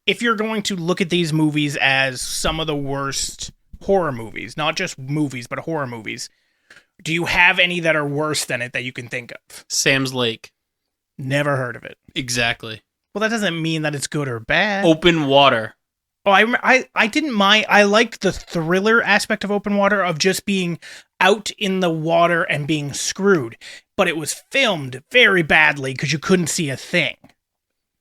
if you're going to look at these movies as some of the worst horror movies, not just movies, but horror movies, do you have any that are worse than it that you can think of? Sam's Lake. Never heard of it. Exactly. Well, that doesn't mean that it's good or bad. Open Water. Oh, I didn't mind. I liked the thriller aspect of Open Water, of just being out in the water and being screwed. But it was filmed very badly because you couldn't see a thing.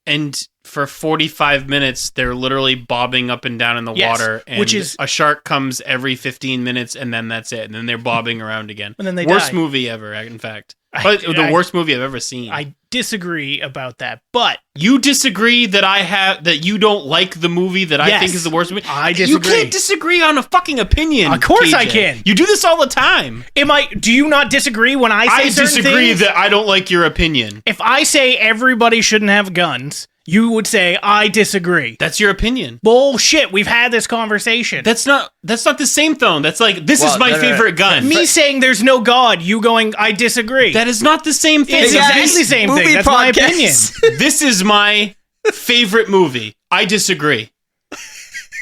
And for 45 minutes, they're literally bobbing up and down in the water. And which is a shark comes every 15 minutes, and then that's it. And then they're bobbing around again. And then they Worst die. movie ever, in fact. But the worst movie I've ever seen. I disagree about that, but you disagree that you don't like the movie that I think is the worst movie? I disagree. You can't disagree on a fucking opinion. Of course KJ. I can. You do this all the time. Do you not disagree when I say certain disagree things? that I don't like your opinion. If I say everybody shouldn't have guns, you would say I disagree. That's your opinion. Bullshit. We've had this conversation. That's not the same though. That's like this is my favorite gun. Me saying there's no God, you going I disagree. That is not the same thing. It's exactly the same thing. That's my opinion. This is my favorite movie. I disagree.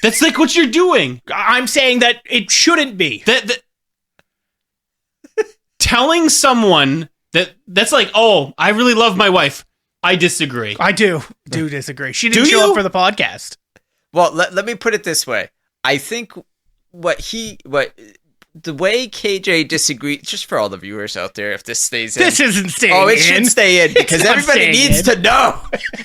That's like what you're doing. I'm saying that it shouldn't be. That telling someone that's like, oh, I really love my wife. I disagree. I do disagree. She didn't show up for the podcast. Well, let me put it this way. I think the way KJ disagrees, just for all the viewers out there, if this stays in. This isn't staying in. Oh, it should stay in because everybody needs in. to know.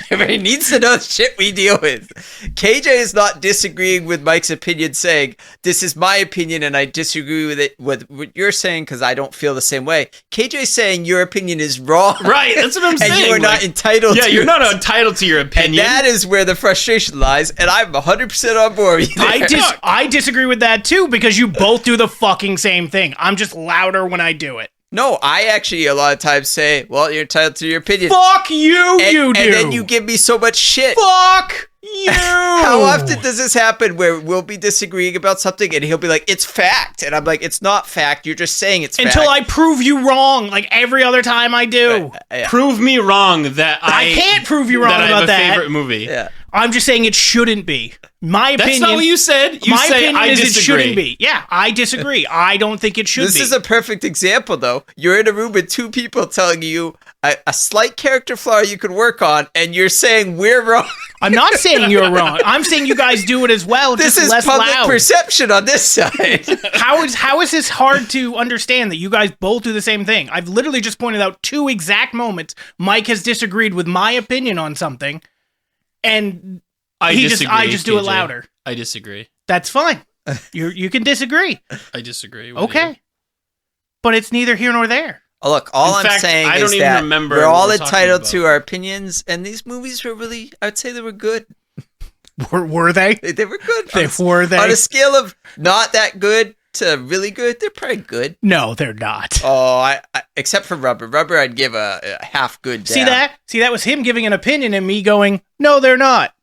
Everybody needs to know the shit we deal with. KJ is not disagreeing with Mike's opinion, saying, this is my opinion and I disagree with it, with what you're saying because I don't feel the same way. KJ's saying your opinion is wrong. Right, that's what I'm saying. And you are not entitled to it. Yeah, you're not entitled to your opinion. And that is where the frustration lies, and I'm 100% on board with you there. I disagree with that too because you both do the fucking same thing. I'm just louder when I do it. No, I actually a lot of times say, well, you're entitled to your opinion. Fuck you, you do. And then you give me so much shit. Fuck you. How often does this happen where we'll be disagreeing about something and he'll be like, it's fact. And I'm like, it's not fact. You're just saying it's fact. Until I prove you wrong, like every other time I do. Prove me wrong that I can't prove you wrong that about I have that. a favorite movie. Yeah. I'm just saying it shouldn't be. My opinion. That's not what you said. You say I is disagree. It shouldn't be. Yeah, I disagree. I don't think it should be. This is a perfect example, though. You're in a room with two people telling you a slight character flaw you could work on, and you're saying we're wrong. I'm not saying you're wrong. I'm saying you guys do it as well. This just is less public loud. perception on this side. How is this hard to understand that you guys both do the same thing? I've literally just pointed out two exact moments Mike has disagreed with my opinion on something, and I just do it louder. I disagree. That's fine. You can disagree. I disagree with Okay. you. But it's neither here nor there. Oh, look, all In I'm fact, saying I is don't even that remember we're what all we're talking entitled about. to our opinions, and these movies were really, I would say they were good. Were they? They were good. Were they? On a scale of not that good to really good, they're pretty good. No, they're not. Oh, I except for Rubber. Rubber, I'd give a half good down. See that? See, that was him giving an opinion and me going, no, they're not.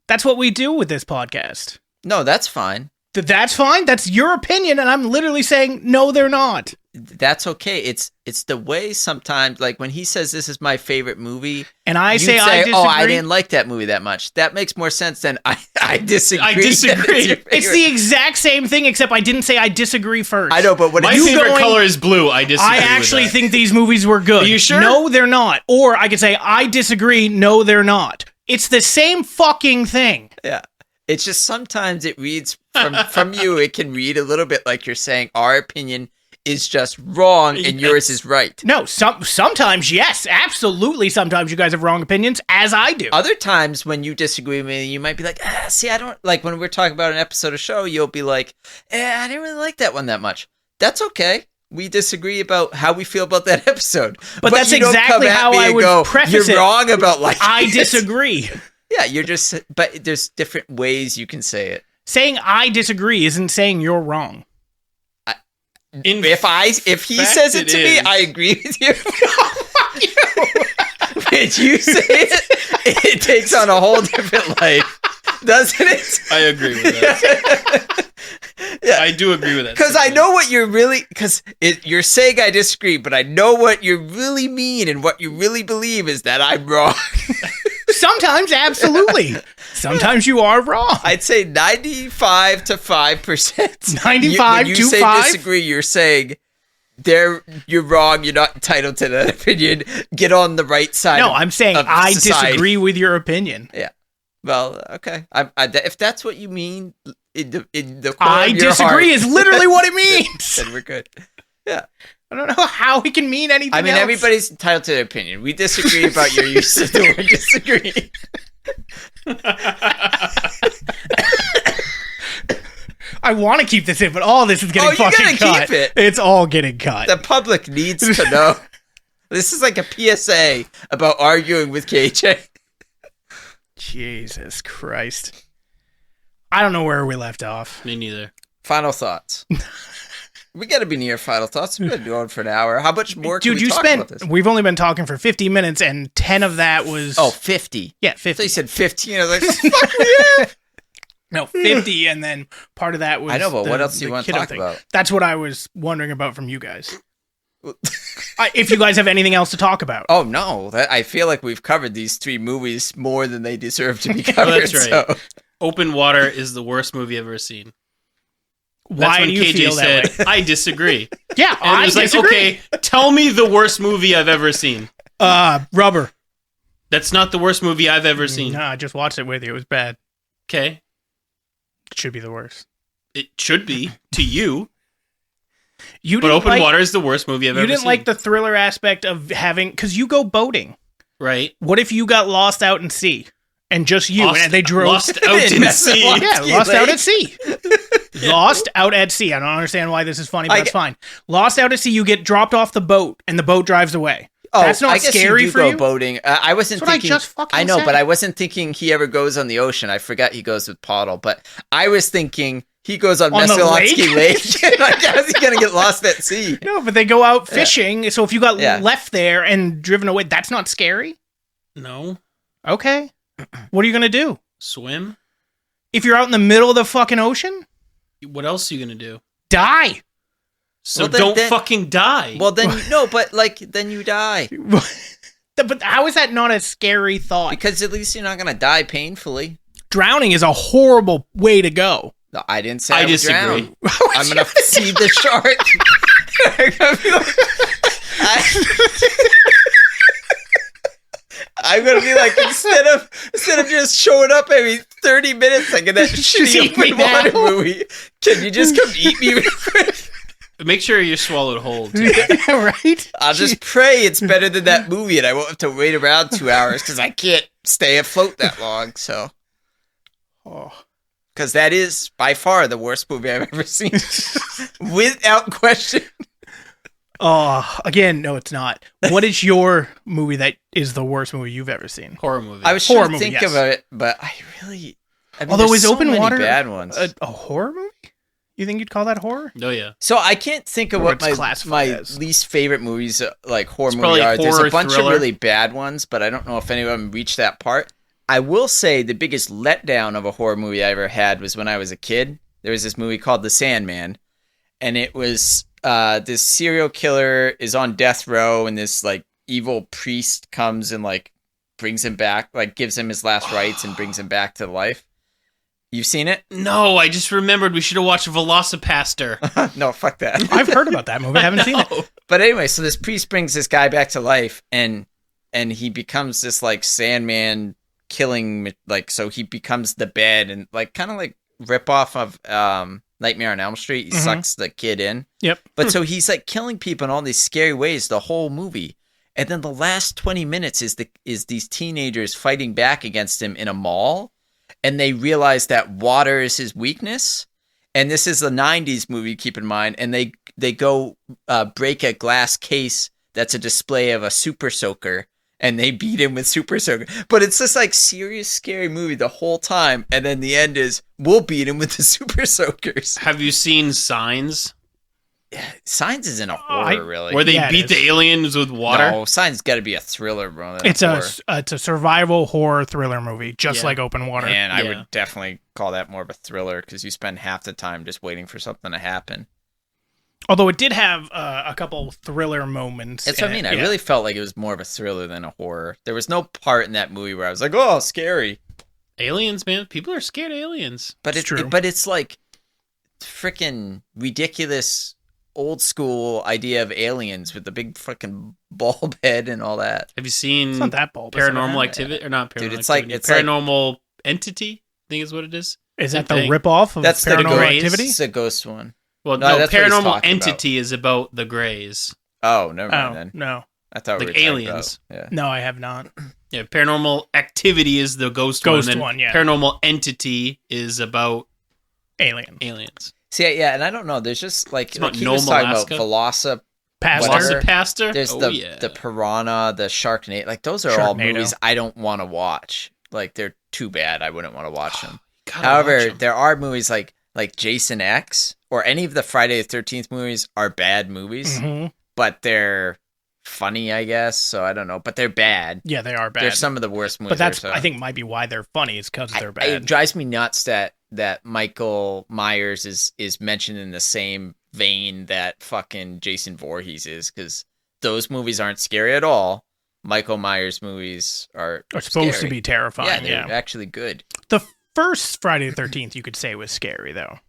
That's what we do with this podcast. No, that's fine. That's fine. That's your opinion, and I'm literally saying, no, they're not. That's okay. It's the way sometimes, like when he says this is my favorite movie, and I say I disagree. oh, I didn't like that movie that much. That makes more sense than I disagree. I disagree. It's the exact same thing, except I didn't say I disagree first. I know, but what my you favorite going, color is blue. I disagree. I actually think these movies were good. Are you sure? No, they're not. Or I could say I disagree. No, they're not. It's the same fucking thing. Yeah. It's just sometimes it reads from you. It can read a little bit like you're saying our opinion is just wrong and yours is right. No, sometimes, yes, absolutely. Sometimes you guys have wrong opinions, as I do. Other times when you disagree with me, you might be like, see, I don't like when we're talking about an episode of show, you'll be like, I didn't really like that one that much. That's okay. We disagree about how we feel about that episode. But that's exactly how I would preface it. You're wrong about like I disagree. Yeah, you're just, but there's different ways you can say it. Saying I disagree isn't saying you're wrong. If he says it to me, I agree with you. When you say it takes on a whole different life, doesn't it? I agree with that. Yeah, I do agree with that. Because I know what you're really, you're saying I disagree, but I know what you really mean and what you really believe is that I'm wrong. Sometimes, absolutely. Sometimes you are wrong. I'd say 95 to 5%. 95 when you to say 5? disagree, you're saying you're wrong. You're not entitled to that opinion. Get on the right side. No, I'm saying I disagree with your opinion. Yeah. Well, okay. If that's what you mean, in the I disagree is literally what it means. Then we're good. Yeah. I don't know how it can mean anything I mean, else. everybody's entitled to their opinion. We disagree about your use of the word disagree. I want to keep this in, but all this is getting fucking cut. Keep it. It's all getting cut. The public needs to know. This is like a PSA about arguing with KJ. Jesus Christ. I don't know where we left off. Me neither. Final thoughts. We got to be near final thoughts. We've been going for an hour. How much more can we talk about this? We've only been talking for 50 minutes, and 10 of that was... Oh, 50. Yeah, 50. So you said 15. I was like, fuck yeah. No, 50, and then part of that was... I know, but what else do you want to talk about? That's what I was wondering about from you guys. If you guys have anything else to talk about. Oh, no. I feel like we've covered these 3 movies more than they deserve to be covered. That's right. So. Open Water is the worst movie I've ever seen. Why do you KJ feel that said, way? I disagree. Yeah, and I was disagree. Like, okay, tell me the worst movie I've ever seen. Rubber. That's not the worst movie I've ever seen. No, I just watched it with you. It was bad. Okay. It should be the worst. It should be to you. But Open Water is the worst movie I've ever seen. You didn't like the thriller aspect of having... Because you go boating. Right. What if you got lost out in sea? And just you, and they drove... Lost out in sea. Yeah, lost out at sea. Lost out at sea. I don't understand why this is funny, but that's fine. Lost out at sea, you get dropped off the boat, and the boat drives away. Oh, that's not scary for you? Boating. I wasn't thinking... I just fucking I know, said. But I wasn't thinking he ever goes on the ocean. I forgot he goes with Paddle, but I was thinking... He goes on Messalonsky Lake. Like, how's he going to get lost at sea? No, but they go out fishing. Yeah. So if you got left there and driven away, that's not scary? No. Okay. What are you going to do? Swim? If you're out in the middle of the fucking ocean? What else are you going to do? Die. So don't fucking die. Well, then, then you die. But how is that not a scary thought? Because at least you're not going to die painfully. Drowning is a horrible way to go. No, I didn't say I disagree. Drown. I'm gonna feed the shark. I'm gonna be like, instead of just showing up every 30 minutes like in that shitty Open Water movie, can you just come eat me real quick? Make sure you're swallowed whole. Right? I'll just pray it's better than that movie, and I won't have to wait around 2 hours because I can't stay afloat that long. So. Oh. Because that is, by far, the worst movie I've ever seen. Without question. Oh, again, no, it's not. What is your movie that is the worst movie you've ever seen? Horror movie. I was trying to think of it, but I mean, although is Open Water bad ones. A horror movie? You think you'd call that horror? Oh, yeah. So I can't think of what my least favorite movies, like horror movie are. There's a bunch of really bad ones, but I don't know if any of them reach that part. I will say the biggest letdown of a horror movie I ever had was when I was a kid. There was this movie called The Sandman, and it was this serial killer is on death row, and this like evil priest comes and like brings him back, like gives him his last rites and brings him back to life. You've seen it? No, I just remembered we should have watched Velocipaster. No, fuck that. I've heard about that movie. I haven't seen it. But anyway, so this priest brings this guy back to life, and he becomes this like Sandman killing, like, so he becomes the bed and like kind of like rip off of Nightmare on Elm Street. He sucks the kid in. Yep. But so he's like killing people in all these scary ways the whole movie. And then the last 20 minutes is these teenagers fighting back against him in a mall, and they realize that water is his weakness. And this is a 90s movie, keep in mind, and they go break a glass case that's a display of a super soaker, and they beat him with super soaker. But it's this like serious, scary movie the whole time, and then the end is, we'll beat him with the super soakers. Have you seen Signs? Yeah, Signs isn't a horror, really. Where they beat the aliens with water? No, Signs got to be a thriller, bro. It's a survival horror thriller movie, just like Open Water. And I would definitely call that more of a thriller, because you spend half the time just waiting for something to happen. Although it did have a couple thriller moments. That's what I mean. I really felt like it was more of a thriller than a horror. There was no part in that movie where I was like, oh, scary. Aliens, man. People are scared of aliens. But It's true. But it's like freaking ridiculous old school idea of aliens with the big freaking bulb head and all that. Have you seen It's not that bulbous. Paranormal Activity? Or not Paranormal Dude, Activity. it's like Paranormal Entity, I think is what it is. Is Same that the thing. ripoff of That's the Paranormal Greys. Activity? It's a ghost one. Well, No, no, that's what he's Paranormal talking Entity is about the Greys. Oh, never mind Oh, then. no. I thought we Like were talking aliens. about- Yeah. No, I have not. Yeah, Paranormal Activity is the ghost Ghost one. one, yeah. Paranormal Entity is about Alien. aliens. See, yeah, and I don't know. There's just like about he was talking about Alaska. Velocipastor. Pastor. Whatever. Velocipaster? There's Oh, yeah. the Piranha, the Sharknado. Like those are all Sharknado. movies I don't want to watch. Like they're too bad. I wouldn't want to watch them. Gotta watch However, 'em. there are movies like Jason X or any of the Friday the 13th movies are bad movies, Mhm. but they're funny, I guess. So I don't know, but they're bad. Yeah, they are bad. They're some of the worst movies. but that's, there, so. I think, might be why they're funny, is because they're It bad. drives me nuts that Michael Myers is mentioned in the same vein that fucking Jason Voorhees is, because those movies aren't scary at all. Michael Myers movies are supposed scary. to be terrifying. Yeah, Yeah, they're actually good. The first Friday the 13th, you could say, was scary, though.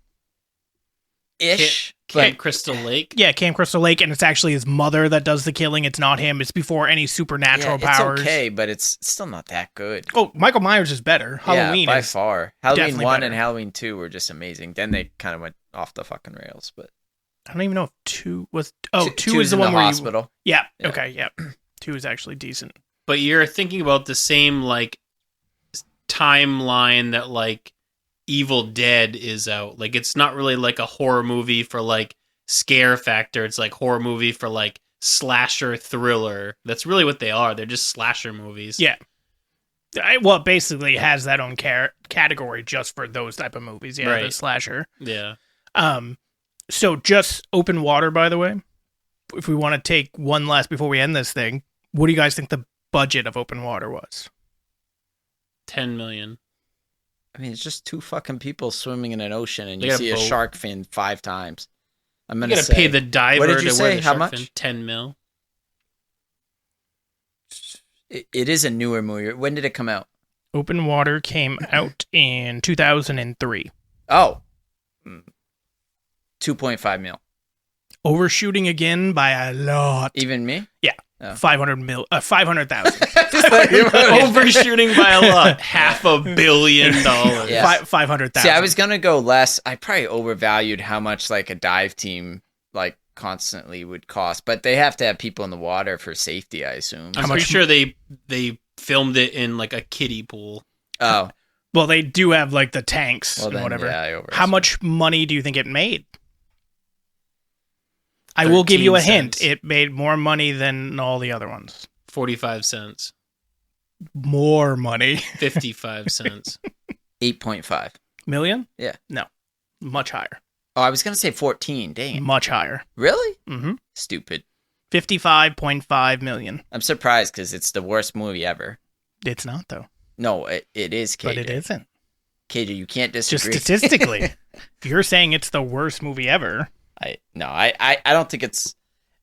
Ish. Camp Crystal Lake. Yeah, Camp Crystal Lake, and it's actually his mother that does the killing. It's not him. It's before any supernatural powers. It's okay, but it's still not that good. Oh, Michael Myers is better. Halloween by is far. Halloween definitely 1 better. and Halloween 2 were just amazing. Then they kind of went off the fucking rails. But I don't even know if 2 was. Oh, two 2 is the one where hospital. you. Yeah. Yeah. Okay. Yeah. 2 is actually decent. But you're thinking about the same like timeline that like Evil Dead is out. Like it's not really like a horror movie for like scare factor. It's like horror movie for like slasher thriller. That's really what they are. They're just slasher movies. Yeah. Well, it basically has that own category just for those type of movies. Yeah, the Right. slasher. Yeah. So just open water, by the way. If we want to take one last before we end this thing, what do you guys think the budget of open water was? 10 million. I mean, it's just two fucking people swimming in an ocean, and They you got a see a boat. shark fin 5 times. I'm You gonna gotta say, pay the diver What did you to say? wear the How shark much? fin. 10 mil. it is a newer movie. When did it come out? Open Water came out in 2003. Oh, 2.5 mil. Overshooting again by a lot. Even me? Yeah. Oh. 500,000. Overshooting by a lot. $500 million. Yeah. 500,000. See, I was gonna go less. I probably overvalued how much like a dive team like constantly would cost, but they have to have people in the water for safety, I assume. I'm pretty sure they filmed it in like a kiddie pool. Oh, Well, they do have like the tanks well and then, whatever. yeah, I How overestimated. much money do you think it made? I will give you a 13 hint. cents. It made more money than all the other ones. 45 cents. More money. 55 cents. 8.5. Million? Yeah. No. Much higher. Oh, I was gonna say 14. Dang it. Much higher. Really? Mm-hmm. Stupid. 55.5 million. I'm surprised because it's the worst movie ever. It's not, though. No, it is, KJ. But it isn't. KJ, you can't Just disagree. statistically. If you're saying it's the worst movie ever, I don't think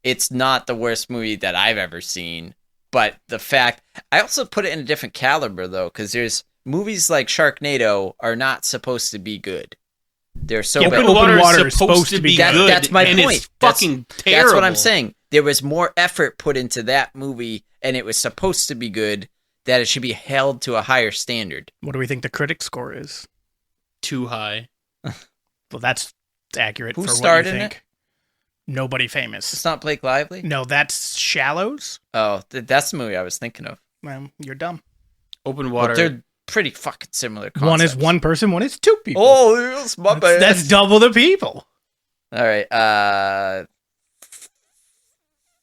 it's not the worst movie that I've ever seen, but the fact I also put it in a different caliber though, because there's movies like Sharknado are not supposed to be good. They're so Yeah, bad. Open Water is supposed to be That- good. that's my and point. It's fucking terrible. That's what I'm saying. There was more effort put into that movie, and it was supposed to be good. That it should be held to a higher standard. what do we think the critic score is? Too high. Well, that's accurate Who for starred what you in think. Nobody famous. It's not Blake Lively. No, that's Shallows. Oh, that's the movie I was thinking of. Well, you're dumb. Open But water. they're pretty fucking similar. One is concepts. one person, one is two people. Oh, it's my bad. That's double the people. All right.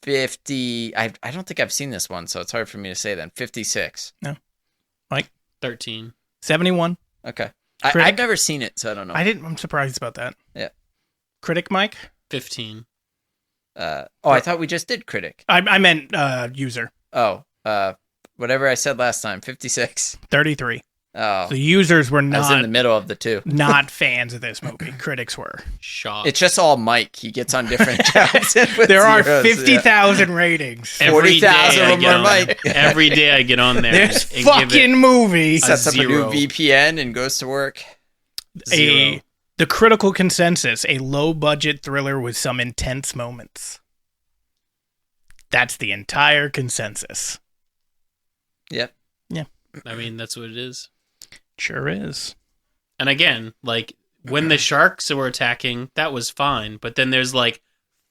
50. I don't think I've seen this one, so it's hard for me to say then. 56. 13. 71. Okay. Critic? I've never seen it, so I don't know. I'm surprised about that. Yeah. Critic, Mike? 15. I thought we just did critic. I meant user. Oh, whatever I said last time. 56. 33. Oh, The users were I was in the not middle of the two. not fans of this movie. Critics were. Shocked. It's just all Mike. He gets on different tabs. There are 50,000 ratings. Every 40,000 day I of them get are on- Mike. Every day I get on there. This and give it fucking movie. Sets up a new 0. VPN and goes to work. 0. The critical consensus, a low-budget thriller with some intense moments. That's the entire consensus. Yep. I mean, that's what it is. Sure is. And again, like when the sharks were attacking, that was fine. But then there's like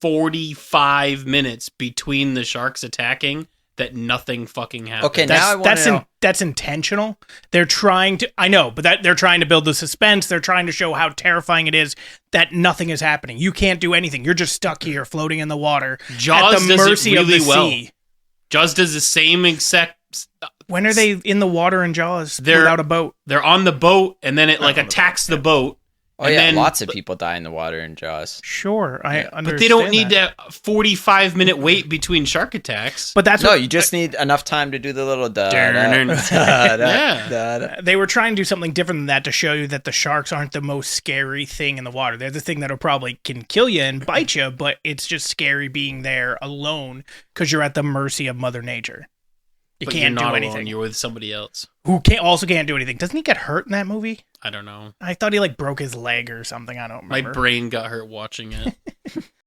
45 minutes between the sharks attacking that nothing fucking happened. Okay, now I want to know. That's intentional. They're trying to. I know, but they're trying to build the suspense. They're trying to show how terrifying it is that nothing is happening. You can't do anything. You're just stuck here, floating in the water, Jaws at the does it mercy of really the well. sea. Jaws does the same exact. When are they in the water in Jaws without a boat? They're on the boat, and then it like attacks the boat. Oh and yeah, then- lots of people die in the water in Jaws. Sure, I understand. But they don't need that. that 45-minute wait between shark attacks. But that's No, what you just need enough time to do the little Yeah. they were trying to do something different than that to show you that the sharks aren't the most scary thing in the water. They're the thing that'll probably can kill you and bite you, but it's just scary being there alone because you're at the mercy of Mother Nature. You But can't you're not do anything. alone. You're with somebody else. Who also can't do anything. Doesn't he get hurt in that movie? I don't know. I thought he like broke his leg or something. I don't My remember. brain got hurt watching it.